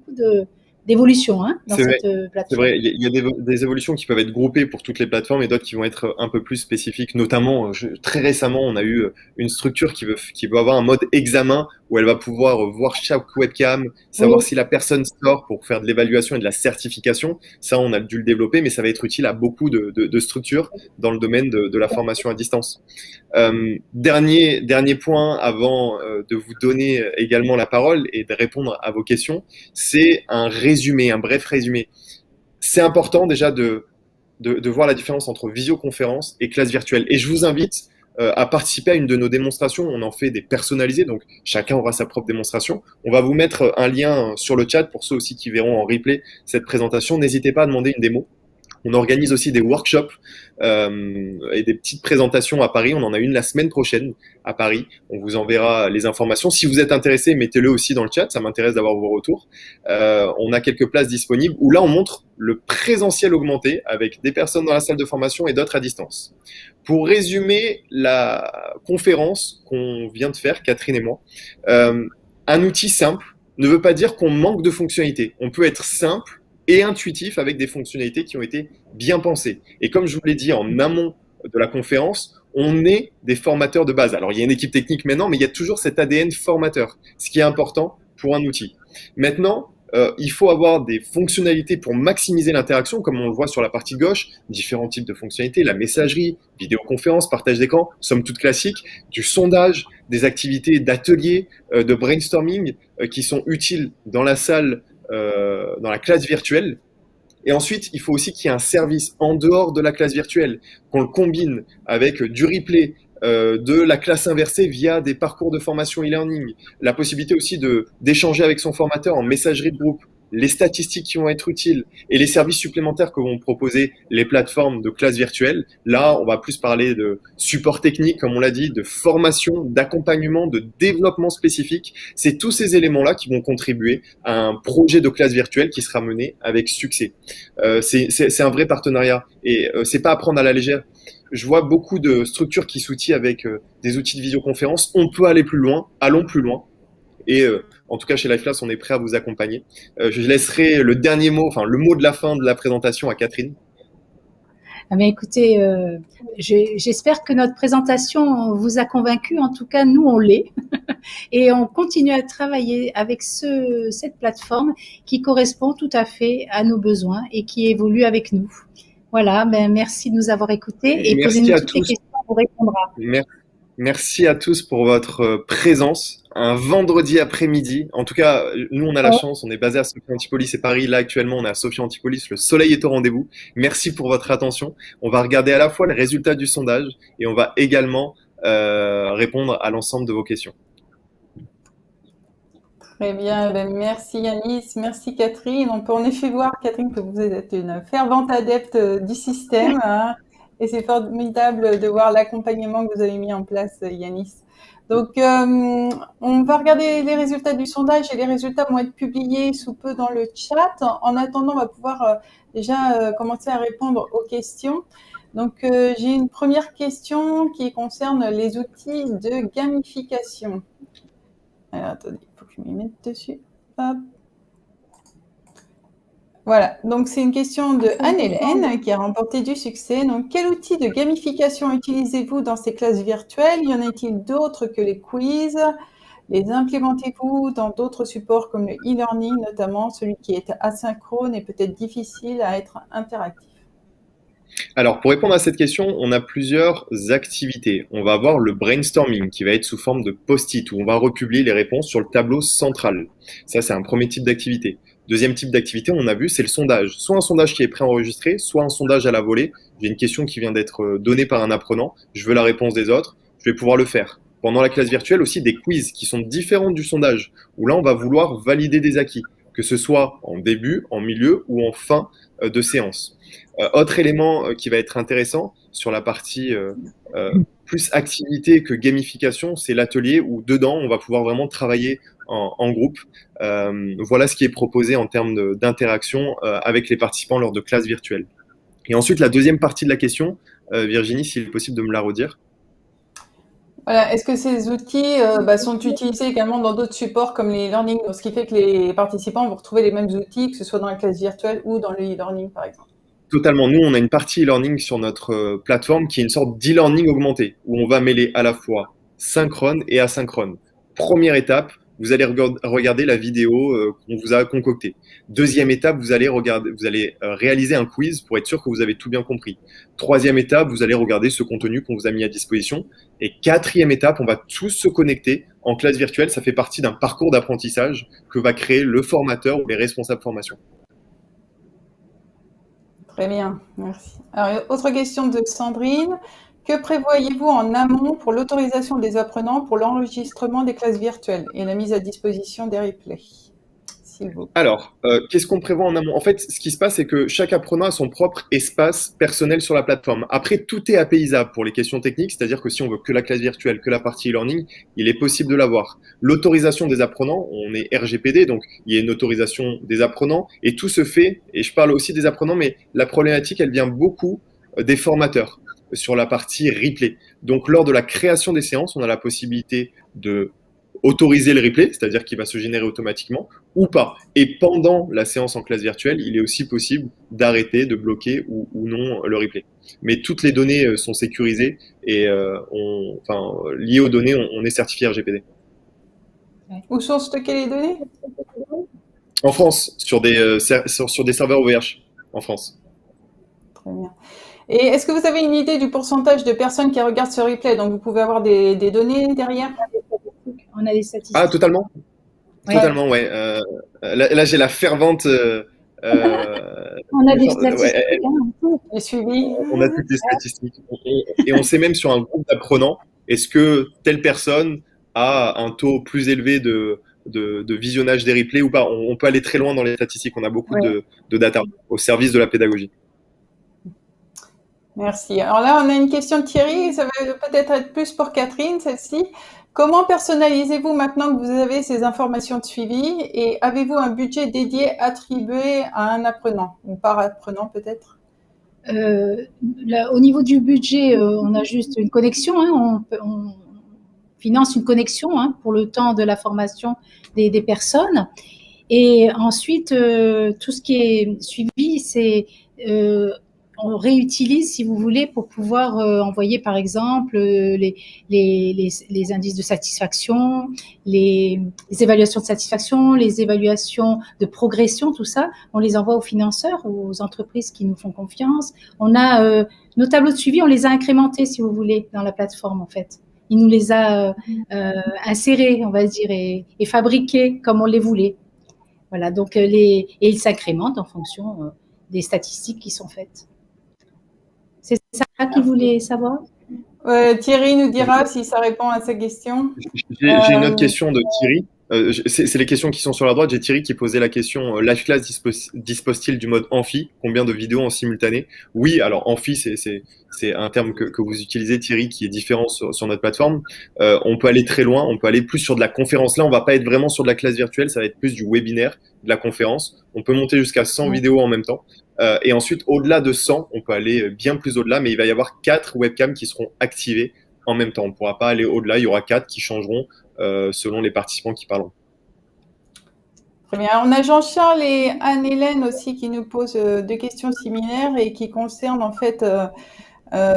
S3: d'évolutions dans cette plateforme.
S2: C'est vrai, il y a des évolutions qui peuvent être groupées pour toutes les plateformes et d'autres qui vont être un peu plus spécifiques. Notamment, très récemment, on a eu une structure qui veut avoir un mode examen où elle va pouvoir voir chaque webcam, savoir si la personne sort pour faire de l'évaluation et de la certification. Ça, on a dû le développer, mais ça va être utile à beaucoup de structures dans le domaine de la formation à distance. Dernier point avant de vous donner également la parole et de répondre à vos questions, c'est un résumé, un bref résumé. C'est important déjà de voir la différence entre visioconférence et classe virtuelle. Et je vous invite à participer à une de nos démonstrations. On en fait des personnalisées, donc chacun aura sa propre démonstration. On va vous mettre un lien sur le chat pour ceux aussi qui verront en replay cette présentation. N'hésitez pas à demander une démo. On organise aussi des workshops et des petites présentations à Paris. On en a une la semaine prochaine à Paris. On vous enverra les informations. Si vous êtes intéressé, mettez-le aussi dans le chat. Ça m'intéresse d'avoir vos retours. On a quelques places disponibles où là, on montre le présentiel augmenté avec des personnes dans la salle de formation et d'autres à distance. Pour résumer la conférence qu'on vient de faire, Catherine et moi, un outil simple ne veut pas dire qu'on manque de fonctionnalités. On peut être simple et intuitif avec des fonctionnalités qui ont été bien pensées. Et comme je vous l'ai dit en amont de la conférence, on est des formateurs de base. Alors, il y a une équipe technique maintenant, mais il y a toujours cet ADN formateur, ce qui est important pour un outil. Maintenant, il faut avoir des fonctionnalités pour maximiser l'interaction, comme on le voit sur la partie gauche, différents types de fonctionnalités, la messagerie, vidéoconférence, partage d'écran, somme toute classique, du sondage, des activités d'atelier, de brainstorming qui sont utiles dans la salle, dans la classe virtuelle. Et ensuite, il faut aussi qu'il y ait un service en dehors de la classe virtuelle, qu'on le combine avec du replay, de la classe inversée via des parcours de formation e-learning, la possibilité aussi d'échanger avec son formateur en messagerie de groupe, les statistiques qui vont être utiles et les services supplémentaires que vont proposer les plateformes de classe virtuelle. Là, on va plus parler de support technique, comme on l'a dit, de formation, d'accompagnement, de développement spécifique. C'est tous ces éléments-là qui vont contribuer à un projet de classe virtuelle qui sera mené avec succès. C'est un vrai partenariat et c'est pas à prendre à la légère. Je vois beaucoup de structures qui s'outillent avec des outils de visioconférence. On peut aller plus loin, allons plus loin. Et en tout cas, chez Live Class, on est prêt à vous accompagner. Je laisserai le dernier mot, enfin le mot de la fin de la présentation à Catherine.
S3: Ah ben écoutez, j'espère que notre présentation vous a convaincu. En tout cas, nous, on l'est. Et on continue à travailler avec cette plateforme qui correspond tout à fait à nos besoins et qui évolue avec nous. Voilà, ben merci de nous avoir écoutés et posez-nous toutes les questions, on répondra.
S2: Merci à tous pour votre présence. Un vendredi après-midi. En tout cas, nous, on a la chance. On est basé à Sophia Antipolis et Paris. Là, actuellement, on est à Sophia Antipolis. Le soleil est au rendez-vous. Merci pour votre attention. On va regarder à la fois les résultats du sondage et on va également répondre à l'ensemble de vos questions.
S1: Très bien, merci Yanis, merci Catherine. On peut en effet voir, Catherine, que vous êtes une fervente adepte du système, hein, et c'est formidable de voir l'accompagnement que vous avez mis en place, Yanis. Donc, on va regarder les résultats du sondage et les résultats vont être publiés sous peu dans le chat. En attendant, on va pouvoir déjà commencer à répondre aux questions. Donc, j'ai une première question qui concerne les outils de gamification. Alors, attendez, il faut que je m'y mette dessus. Hop. Voilà, donc c'est une question de Anne-Hélène qui a remporté du succès. Donc, quel outil de gamification utilisez-vous dans ces classes virtuelles? Y en a-t-il d'autres que les quiz? Les implémentez-vous dans d'autres supports comme le e-learning, notamment celui qui est asynchrone et peut-être difficile à être interactif?
S2: Alors, pour répondre à cette question, on a plusieurs activités. On va avoir le brainstorming qui va être sous forme de post-it où on va republier les réponses sur le tableau central. Ça, c'est un premier type d'activité. Deuxième type d'activité, on a vu, c'est le sondage. Soit un sondage qui est préenregistré, soit un sondage à la volée. J'ai une question qui vient d'être donnée par un apprenant, je veux la réponse des autres, je vais pouvoir le faire. Pendant la classe virtuelle, aussi des quiz qui sont différents du sondage, où là, on va vouloir valider des acquis, que ce soit en début, en milieu ou en fin de séance. Autre élément qui va être intéressant sur la partie plus activité que gamification, c'est l'atelier où dedans, on va pouvoir vraiment travailler en groupe. Voilà ce qui est proposé en termes d'interaction avec les participants lors de classes virtuelles. Et ensuite, la deuxième partie de la question, Virginie, s'il est possible de me la redire.
S1: Voilà. Est-ce que ces outils sont utilisés également dans d'autres supports comme les e-learning, ce qui fait que les participants vont retrouver les mêmes outils, que ce soit dans la classe virtuelle ou dans le e-learning, par exemple?
S2: Totalement. Nous, on a une partie e-learning sur notre plateforme qui est une sorte d'e-learning augmenté, où on va mêler à la fois synchrone et asynchrone. Première étape, vous allez regarder la vidéo qu'on vous a concoctée. Deuxième étape, vous allez réaliser un quiz pour être sûr que vous avez tout bien compris. Troisième étape, vous allez regarder ce contenu qu'on vous a mis à disposition. Et quatrième étape, on va tous se connecter en classe virtuelle. Ça fait partie d'un parcours d'apprentissage que va créer le formateur ou les responsables formation.
S1: Très bien, merci. Alors, autre question de Sandrine. Que prévoyez-vous en amont pour l'autorisation des apprenants pour l'enregistrement des classes virtuelles et la mise à disposition des replays, s'il vous plaît?
S2: Alors, qu'est-ce qu'on prévoit en amont? En fait, ce qui se passe, c'est que chaque apprenant a son propre espace personnel sur la plateforme. Après, tout est apaisable pour les questions techniques, c'est-à-dire que si on veut que la classe virtuelle, que la partie e-learning, il est possible de l'avoir. L'autorisation des apprenants, on est RGPD, donc il y a une autorisation des apprenants, et tout se fait, et je parle aussi des apprenants, mais la problématique, elle vient beaucoup des formateurs sur la partie replay. Donc, lors de la création des séances, on a la possibilité de autoriser le replay, c'est-à-dire qu'il va se générer automatiquement, ou pas. Et pendant la séance en classe virtuelle, il est aussi possible d'arrêter, de bloquer ou non le replay. Mais toutes les données sont sécurisées et liées aux données, on est certifié RGPD.
S1: Où sont stockées les données?
S2: En France, sur des serveurs OVH, en France.
S1: Très bien. Et est-ce que vous avez une idée du pourcentage de personnes qui regardent ce replay? Donc, vous pouvez avoir des données derrière?
S3: On a des statistiques.
S2: Ah, totalement. Ouais. Totalement, ouais. Là, j'ai la fervente.
S3: On a des statistiques.
S1: J'ai suivi.
S2: On a toutes les statistiques. Et on sait même sur un groupe d'apprenants, est-ce que telle personne a un taux plus élevé de visionnage des replays ou pas? On peut aller très loin dans les statistiques. On a beaucoup de data au service de la pédagogie.
S1: Merci. Alors là, on a une question de Thierry. Ça va peut-être être plus pour Catherine, celle-ci. Comment personnalisez-vous maintenant que vous avez ces informations de suivi et avez-vous un budget dédié attribué à un apprenant ou par apprenant peut-être?
S3: Au niveau du budget, on a juste une connexion. On finance une connexion pour le temps de la formation des personnes. Et ensuite, tout ce qui est suivi, c'est on réutilise, si vous voulez, pour pouvoir envoyer, par exemple, les indices de satisfaction, les évaluations de satisfaction, les évaluations de progression, tout ça. On les envoie aux financeurs, aux entreprises qui nous font confiance. On a nos tableaux de suivi, on les a incrémentés, si vous voulez, dans la plateforme, en fait. Il nous les a insérés, on va dire, et fabriqués comme on les voulait. Voilà, donc et ils s'incrémentent en fonction des statistiques qui sont faites. C'est ça qu'il voulait savoir?
S1: Thierry nous dira si ça répond à sa question.
S2: J'ai une autre question de Thierry. C'est les questions qui sont sur la droite. J'ai Thierry qui posait la question Live Class dispose-t-il du mode amphi? Combien de vidéos en simultané? Oui, alors amphi, c'est un terme que vous utilisez, Thierry, qui est différent sur notre plateforme. On peut aller très loin, on peut aller plus sur de la conférence. Là, on va pas être vraiment sur de la classe virtuelle, ça va être plus du webinaire, de la conférence. On peut monter jusqu'à 100 vidéos en même temps. Et ensuite, au-delà de 100, on peut aller bien plus au-delà, mais il va y avoir 4 webcams qui seront activées en même temps. On ne pourra pas aller au-delà, il y aura 4 qui changeront selon les participants qui parleront.
S1: Très bien. On a Jean-Charles et Anne-Hélène aussi qui nous posent deux questions similaires et qui concernent en fait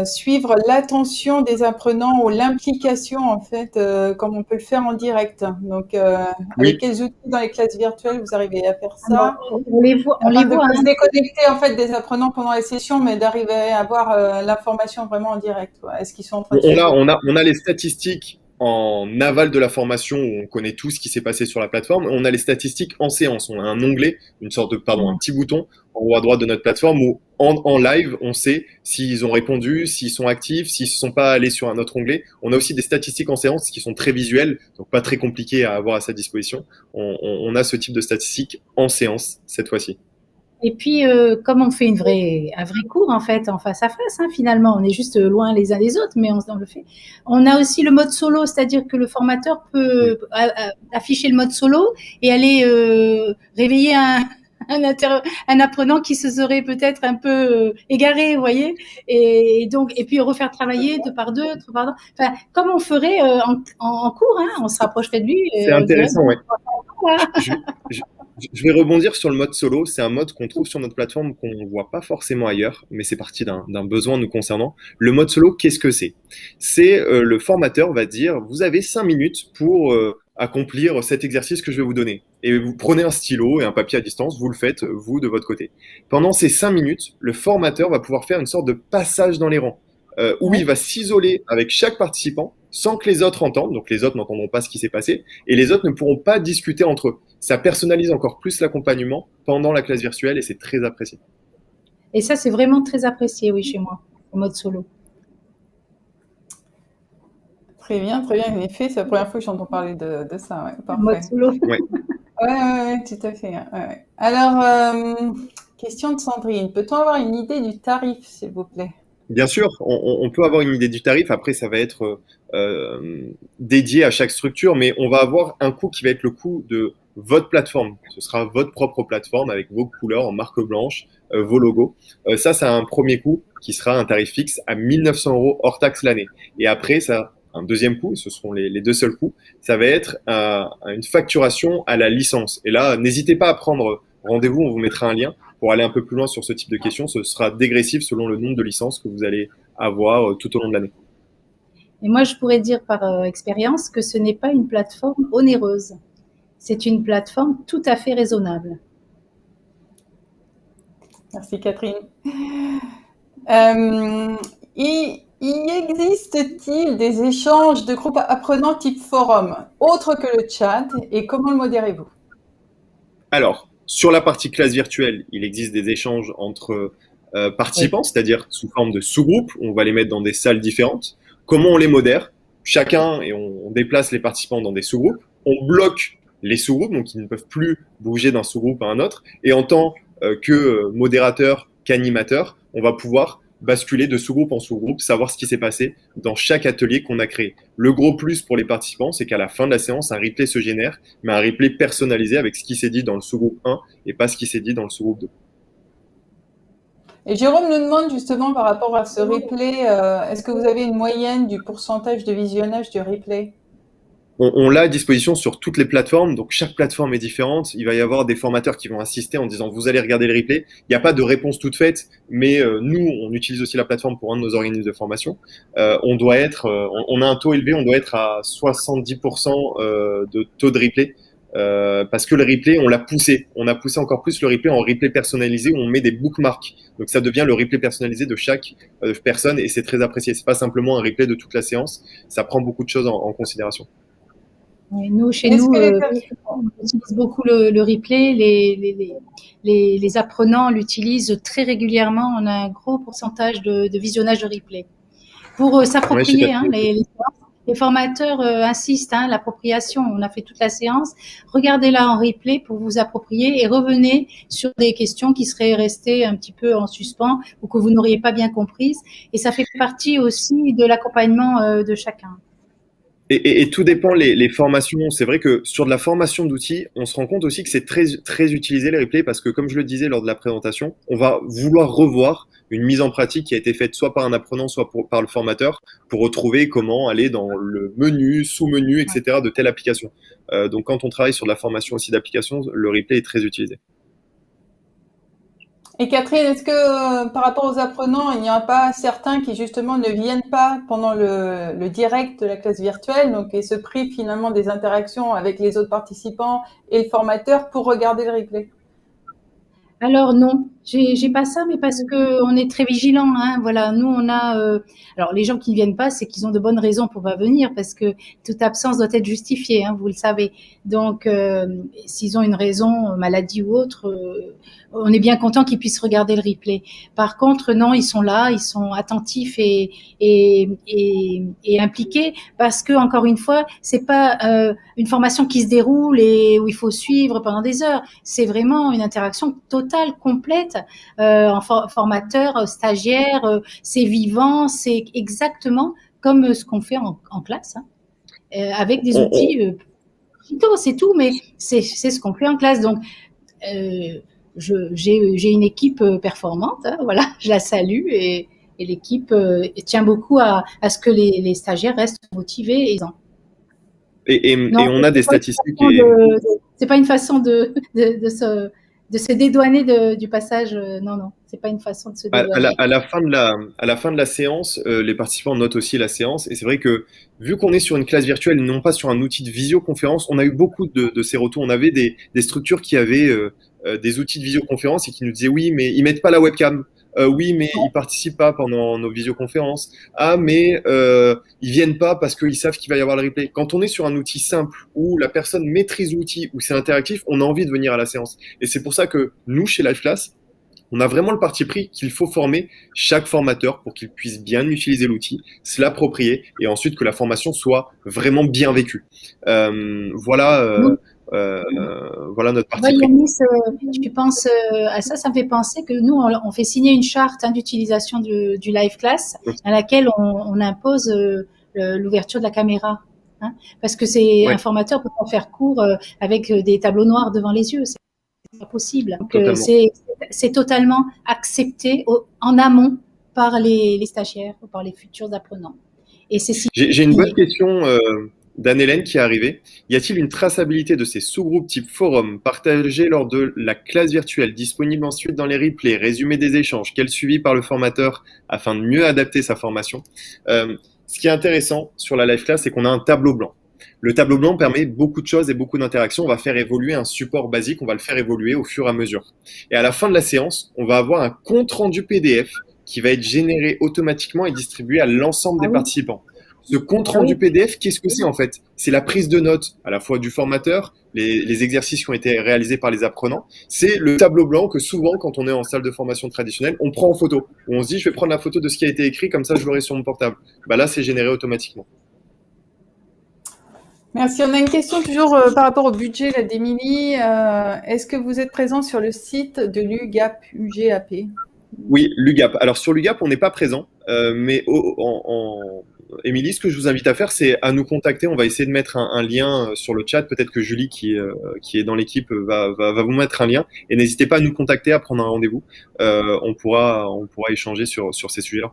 S1: suivre l'attention des apprenants ou l'implication en fait comme on peut le faire en direct. Donc avec quels outils dans les classes virtuelles vous arrivez à faire ça?
S3: Alors, on les voit.
S1: De pas se déconnecter en fait des apprenants pendant les sessions, mais d'arriver à avoir l'information vraiment en direct. Est-ce qu'ils sont en train de
S2: on a les statistiques en aval de la formation où on connaît tout ce qui s'est passé sur la plateforme. On a les statistiques en séance. On a un onglet, un petit bouton en haut à droite de notre plateforme où en live, on sait s'ils ont répondu, s'ils sont actifs, s'ils ne sont pas allés sur un autre onglet. On a aussi des statistiques en séance qui sont très visuelles, donc pas très compliquées à avoir à sa disposition. On a ce type de statistiques en séance cette fois-ci.
S3: Et puis, comme on fait un vrai cours, en fait, en face à face, finalement, on est juste loin les uns des autres, mais on le fait. On a aussi le mode solo, c'est-à-dire que le formateur peut afficher le mode solo et aller réveiller un apprenant qui se serait peut-être un peu égaré, vous voyez, et puis refaire travailler deux par deux. Enfin, comme on ferait en cours, on se rapprocherait de lui.
S2: C'est intéressant, ouais. Je vais rebondir sur le mode solo. C'est un mode qu'on trouve sur notre plateforme qu'on ne voit pas forcément ailleurs, mais c'est parti d'un besoin nous concernant. Le mode solo, qu'est-ce que c'est? C'est le formateur va dire, vous avez 5 minutes pour accomplir cet exercice que je vais vous donner. Et vous prenez un stylo et un papier à distance, vous le faites, vous, de votre côté. Pendant ces 5 minutes, le formateur va pouvoir faire une sorte de passage dans les rangs, où il va s'isoler avec chaque participant sans que les autres entendent, donc les autres n'entendront pas ce qui s'est passé, et les autres ne pourront pas discuter entre eux. Ça personnalise encore plus l'accompagnement pendant la classe virtuelle et c'est très apprécié.
S3: Et ça, c'est vraiment très apprécié, oui, chez moi, le mode solo.
S1: Très bien, très bien. En effet, c'est la première fois que j'entends parler de ça. Ouais, parfait.
S3: Mode solo.
S2: Ouais.
S1: Ouais, tout à fait. Ouais. Alors, question de Sandrine. Peut-on avoir une idée du tarif, s'il vous plaît?
S2: Bien sûr, on peut avoir une idée du tarif. Après, ça va être dédié à chaque structure, mais on va avoir un coût qui va être le coût de votre plateforme. Ce sera votre propre plateforme avec vos couleurs en marque blanche, vos logos. Ça, c'est un premier coût qui sera un tarif fixe à 1 900 € hors taxe l'année. Et après, ça, un deuxième coût, ce seront les deux seuls coûts, ça va être une facturation à la licence. Et là, n'hésitez pas à prendre rendez-vous, on vous mettra un lien pour aller un peu plus loin sur ce type de questions. Ce sera dégressif selon le nombre de licences que vous allez avoir tout au long de l'année.
S3: Et moi, je pourrais dire par expérience que ce n'est pas une plateforme onéreuse. C'est une plateforme tout à fait raisonnable.
S1: Merci Catherine. Y existe-t-il des échanges de groupes apprenants type forum, autre que le chat, et comment le modérez-vous?
S2: Alors, sur la partie classe virtuelle, il existe des échanges entre participants, c'est-à-dire sous forme de sous-groupes. On va les mettre dans des salles différentes. Comment on les modère? Chacun, et on déplace les participants dans des sous-groupes. On bloque les sous-groupes, donc ils ne peuvent plus bouger d'un sous-groupe à un autre. Et en tant que modérateur, qu'animateur, on va pouvoir basculer de sous-groupe en sous-groupe, savoir ce qui s'est passé dans chaque atelier qu'on a créé. Le gros plus pour les participants, c'est qu'à la fin de la séance, un replay se génère, mais un replay personnalisé avec ce qui s'est dit dans le sous-groupe 1 et pas ce qui s'est dit dans le sous-groupe 2.
S1: Et Jérôme nous demande justement par rapport à ce replay, est-ce que vous avez une moyenne du pourcentage de visionnage du replay?
S2: On l'a à disposition sur toutes les plateformes, donc chaque plateforme est différente. Il va y avoir des formateurs qui vont insister en disant vous allez regarder le replay. Il n'y a pas de réponse toute faite, mais nous, on utilise aussi la plateforme pour un de nos organismes de formation. On a un taux élevé, on doit être à 70% de taux de replay. Parce que le replay, on l'a poussé. On a poussé encore plus le replay en replay personnalisé où on met des bookmarks. Donc ça devient le replay personnalisé de chaque personne et c'est très apprécié. C'est pas simplement un replay de toute la séance. Ça prend beaucoup de choses en considération.
S3: Et nous, chez nous, on utilise beaucoup le replay. Les apprenants l'utilisent très régulièrement. On a un gros pourcentage de visionnage de replay. pour
S2: Ouais, je sais pas
S3: s'approprier
S2: si-
S3: les formateurs insistent, l'appropriation. On a fait toute la séance. Regardez-la en replay pour vous approprier et revenez sur des questions qui seraient restées un petit peu en suspens ou que vous n'auriez pas bien comprises. Et ça fait partie aussi de l'accompagnement de chacun.
S2: Et tout dépend les formations. C'est vrai que sur de la formation d'outils, on se rend compte aussi que c'est très, très utilisé les replays parce que, comme je le disais lors de la présentation, on va vouloir revoir une mise en pratique qui a été faite soit par un apprenant, soit par le formateur pour retrouver comment aller dans le menu, sous-menu, etc. de telle application. Donc, quand on travaille sur de la formation aussi d'application, le replay est très utilisé.
S1: Et Catherine, est-ce que par rapport aux apprenants, il n'y a pas certains qui justement ne viennent pas pendant le direct de la classe virtuelle, donc et se privent finalement des interactions avec les autres participants et le formateur pour regarder le replay?
S3: Alors non, j'ai pas ça, mais parce que on est très vigilant, voilà, nous on a, alors les gens qui ne viennent pas, c'est qu'ils ont de bonnes raisons pour pas venir, parce que toute absence doit être justifiée, vous le savez. Donc, s'ils ont une raison, maladie ou autre, on est bien content qu'ils puissent regarder le replay. Par contre, non, ils sont là, ils sont attentifs et impliqués, parce que encore une fois, c'est pas une formation qui se déroule et où il faut suivre pendant des heures. C'est vraiment une interaction totale, complète, en formateur, stagiaire, c'est vivant, c'est exactement comme ce qu'on fait en classe, avec des outils c'est tout, mais c'est ce qu'on fait en classe. Donc, j'ai une équipe performante, voilà, je la salue et l'équipe tient beaucoup à ce que les stagiaires restent motivés et
S2: Et on a des statistiques.
S3: C'est pas une façon de se dédouaner du passage. Non, c'est pas une façon de se dédouaner.
S2: À la fin de la séance, les participants notent aussi la séance. Et c'est vrai que vu qu'on est sur une classe virtuelle, non pas sur un outil de visioconférence, on a eu beaucoup de ces retours. On avait des structures qui avaient des outils de visioconférence et qui nous disaient oui, mais ils mettent pas la webcam. Oui, mais ils participent pas pendant nos visioconférences. Ah, mais ils viennent pas parce qu'ils savent qu'il va y avoir le replay. Quand on est sur un outil simple où la personne maîtrise l'outil, où c'est interactif, on a envie de venir à la séance. Et c'est pour ça que nous, chez Live Class, on a vraiment le parti pris qu'il faut former chaque formateur pour qu'il puisse bien utiliser l'outil, se l'approprier et ensuite que la formation soit vraiment bien vécue. Voilà notre parti pris.
S3: Yanis, tu penses à ça, ça me fait penser que nous, on fait signer une charte d'utilisation du live class à laquelle on impose l'ouverture de la caméra. Parce que c'est un formateur peut pas faire cours avec des tableaux noirs devant les yeux. C'est pas possible. Donc, c'est totalement accepté en amont par les stagiaires ou par les futurs apprenants. Et
S2: j'ai une bonne question d'Anne-Hélène qui est arrivée. Y a-t-il une traçabilité de ces sous-groupes type forum partagés lors de la classe virtuelle, disponible ensuite dans les replays, résumé des échanges, quel suivi par le formateur afin de mieux adapter sa formation? Ce qui est intéressant sur la live class, c'est qu'on a un tableau blanc. Le tableau blanc permet beaucoup de choses et beaucoup d'interactions. On va faire évoluer un support basique, on va le faire évoluer au fur et à mesure. Et à la fin de la séance, on va avoir un compte-rendu PDF qui va être généré automatiquement et distribué à l'ensemble des participants. Ce compte-rendu PDF, qu'est-ce que c'est en fait? C'est la prise de notes à la fois du formateur, les exercices qui ont été réalisés par les apprenants. C'est le tableau blanc que souvent, quand on est en salle de formation traditionnelle, on prend en photo. Où on se dit, je vais prendre la photo de ce qui a été écrit, comme ça je l'aurai sur mon portable. Là, c'est généré automatiquement.
S1: Merci. On a une question toujours par rapport au budget d'Émilie. Est-ce que vous êtes présent sur le site de l'UGAP, UGAP?
S2: Oui, l'UGAP. Alors sur l'UGAP, on n'est pas présent, mais Émilie, ce que je vous invite à faire, c'est à nous contacter. On va essayer de mettre un lien sur le chat. Peut-être que Julie, qui est dans l'équipe, va vous mettre un lien. Et n'hésitez pas à nous contacter, à prendre un rendez-vous. On pourra échanger sur ces sujets-là.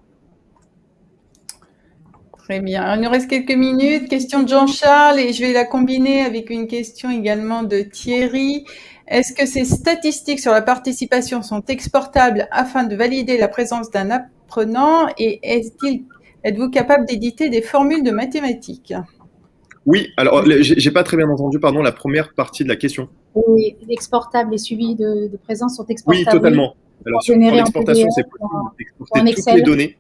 S1: Très bien. Il nous reste quelques minutes. Question de Jean-Charles et je vais la combiner avec une question également de Thierry. Est-ce que ces statistiques sur la participation sont exportables afin de valider la présence d'un apprenant et êtes-vous capable d'éditer des formules de mathématiques?
S2: Oui, alors j'ai pas très bien entendu, pardon, la première partie de la question.
S3: Oui, exportables, les suivis de présence sont exportables.
S2: Oui, totalement. Alors sur l'exportation, c'est possible d'exporter toutes les données.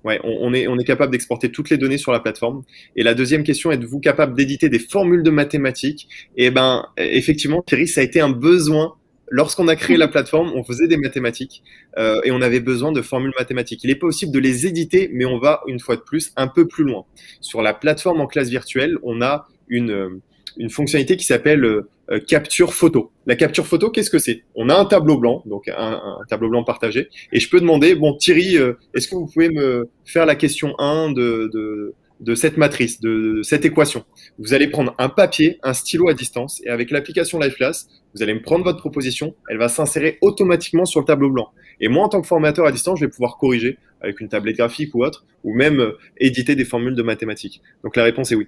S2: Ouais, on est capable d'exporter toutes les données sur la plateforme. Et la deuxième question, êtes-vous capable d'éditer des formules de mathématiques? Et effectivement, Thierry, ça a été un besoin lorsqu'on a créé la plateforme, on faisait des mathématiques et on avait besoin de formules mathématiques. Il est possible de les éditer, mais on va, une fois de plus, un peu plus loin. Sur la plateforme en classe virtuelle, on a une fonctionnalité qui s'appelle capture photo. La capture photo, qu'est-ce que c'est? On a un tableau blanc, donc un tableau blanc partagé, et je peux demander, bon Thierry, est-ce que vous pouvez me faire la question 1 de cette matrice, de cette équation? Vous allez prendre un papier, un stylo à distance, et avec l'application LiveClass, vous allez me prendre votre proposition, elle va s'insérer automatiquement sur le tableau blanc. Et moi, en tant que formateur à distance, je vais pouvoir corriger avec une tablette graphique ou autre, ou même éditer des formules de mathématiques. Donc la réponse est oui.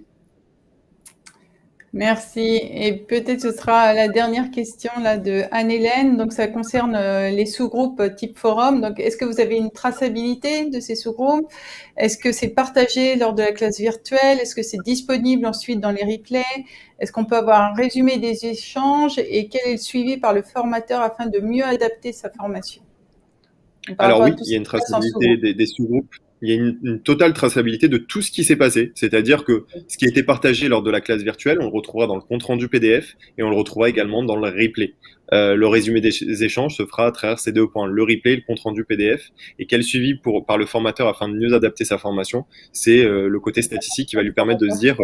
S1: Merci. Et peut-être ce sera la dernière question là de Anne-Hélène. Donc ça concerne les sous-groupes type forum. Donc est-ce que vous avez une traçabilité de ces sous-groupes? Est-ce que c'est partagé lors de la classe virtuelle? Est-ce que c'est disponible ensuite dans les replays? Est-ce qu'on peut avoir un résumé des échanges et quel est le suivi par le formateur afin de mieux adapter sa formation?
S2: Alors oui, il y a une traçabilité des sous-groupes. Il y a une totale traçabilité de tout ce qui s'est passé. C'est-à-dire que ce qui a été partagé lors de la classe virtuelle, on le retrouvera dans le compte-rendu PDF et on le retrouvera également dans le replay. Le résumé des échanges se fera à travers ces deux points, le replay et le compte-rendu PDF. Et quel suivi par le formateur afin de mieux adapter sa formation, c'est le côté statistique qui va lui permettre de se dire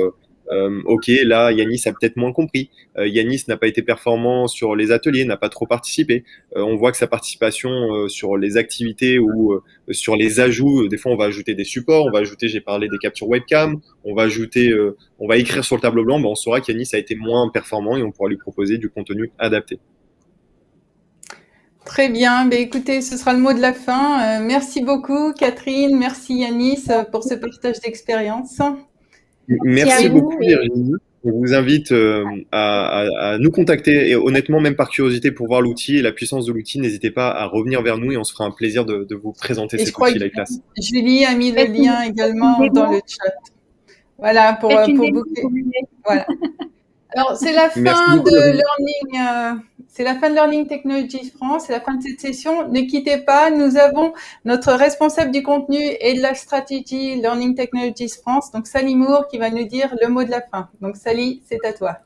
S2: ok, là, Yanis a peut-être moins compris. Yanis n'a pas été performant sur les ateliers, n'a pas trop participé. On voit que sa participation sur les activités ou sur les ajouts, des fois, on va ajouter des supports, on va ajouter, j'ai parlé des captures webcam, on va ajouter, on va écrire sur le tableau blanc, ben, on saura qu'Yanis a été moins performant et on pourra lui proposer du contenu adapté.
S1: Très bien. Ben, écoutez, ce sera le mot de la fin. Merci beaucoup, Catherine. Merci, Yanis, pour ce partage d'expérience.
S2: Merci beaucoup, Virginie. On vous invite à nous contacter et honnêtement, même par curiosité pour voir l'outil et la puissance de l'outil, n'hésitez pas à revenir vers nous et on se fera un plaisir de vous présenter cet outil LiveClass.
S1: Julie a mis le lien également dans le chat. Voilà, pour booker. Voilà. Alors, c'est la fin de Learning, c'est la fin de Learning Technologies France, c'est la fin de cette session. Ne quittez pas, nous avons notre responsable du contenu et de la stratégie Learning Technologies France, donc Sally Moore, qui va nous dire le mot de la fin. Donc Sally, c'est à toi.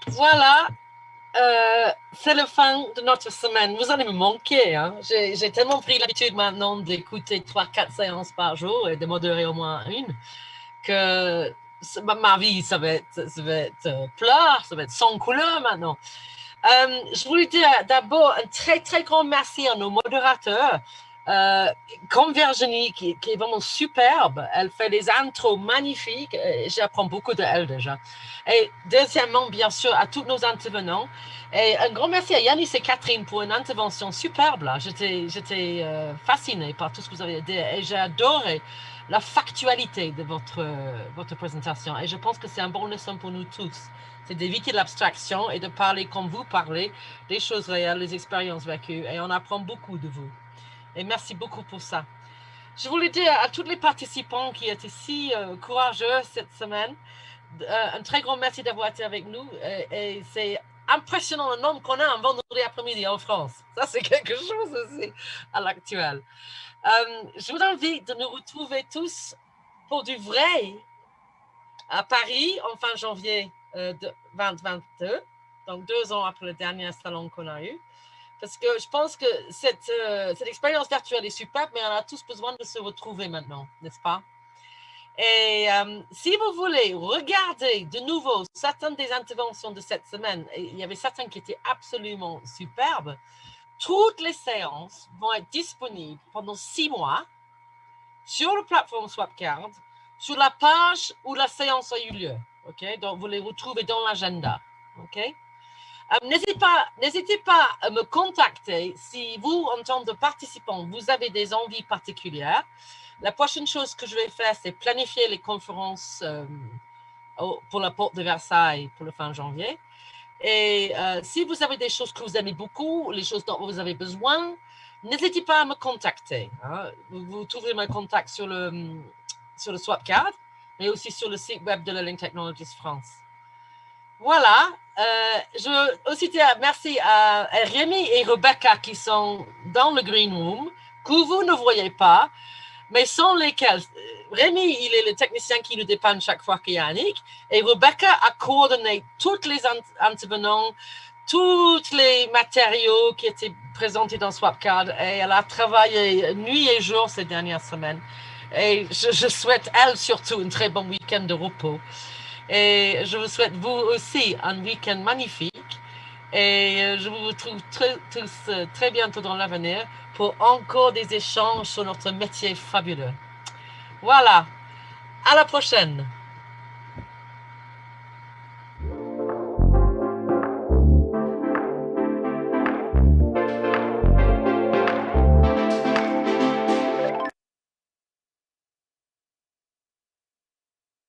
S4: Voilà, c'est la fin de notre semaine. Vous allez me manquer. Hein? J'ai tellement pris l'habitude maintenant d'écouter 3-4 séances par jour et de modérer au moins une que ma vie, ça va être pleurs, ça va être sans couleur maintenant. Je voulais dire d'abord un très, très grand merci à nos modérateurs. Comme Virginie, qui est vraiment superbe, elle fait des intros magnifiques, j'apprends beaucoup d'elle déjà. Et deuxièmement, bien sûr, à tous nos intervenants. Et un grand merci à Yanis et Catherine pour une intervention superbe. Là. J'étais fascinée par tout ce que vous avez dit et j'ai adoré la factualité de votre présentation. Et je pense que c'est un bon leçon pour nous tous. C'est d'éviter l'abstraction et de parler comme vous parlez, des choses réelles, des expériences vécues. Et on apprend beaucoup de vous. Et merci beaucoup pour ça. Je voulais dire à tous les participants qui étaient si courageux cette semaine, un très grand merci d'avoir été avec nous. Et c'est impressionnant le nombre qu'on a un vendredi après-midi en France. Ça, c'est quelque chose aussi à l'actuel. Je vous invite de nous retrouver tous pour du vrai à Paris en fin janvier 2022, donc 2 ans après le dernier salon qu'on a eu. Parce que je pense que cette expérience virtuelle est superbe, mais on a tous besoin de se retrouver maintenant, n'est-ce pas? Et si vous voulez regarder de nouveau certaines des interventions de cette semaine, et il y avait certaines qui étaient absolument superbes, toutes les séances vont être disponibles pendant 6 mois sur la plateforme Swapcard, sur la page où la séance a eu lieu. Okay? Donc, vous les retrouvez dans l'agenda. Okay? N'hésitez pas à me contacter si vous, en tant que participant, vous avez des envies particulières. La prochaine chose que je vais faire, c'est planifier les conférences pour la porte de Versailles pour le fin janvier. Et si vous avez des choses que vous aimez beaucoup, les choses dont vous avez besoin, n'hésitez pas à me contacter. Hein. Vous trouverez mes contacts sur le Swapcard, mais aussi sur le site web de Learning Technologies France. Voilà. Je veux aussi dire merci à Rémi et Rebecca qui sont dans le Green Room, que vous ne voyez pas, mais sans lesquels. Rémi, il est le technicien qui nous dépanne chaque fois qu'il y a Annick, et Rebecca a coordonné tous les intervenants, tous les matériaux qui étaient présentés dans Swapcard, et elle a travaillé nuit et jour ces dernières semaines. Et je souhaite, elle surtout, un très bon week-end de repos. Et je vous souhaite, vous aussi, un week-end magnifique. Et je vous retrouve tous très bientôt dans l'avenir pour encore des échanges sur notre métier fabuleux. Voilà, à la prochaine.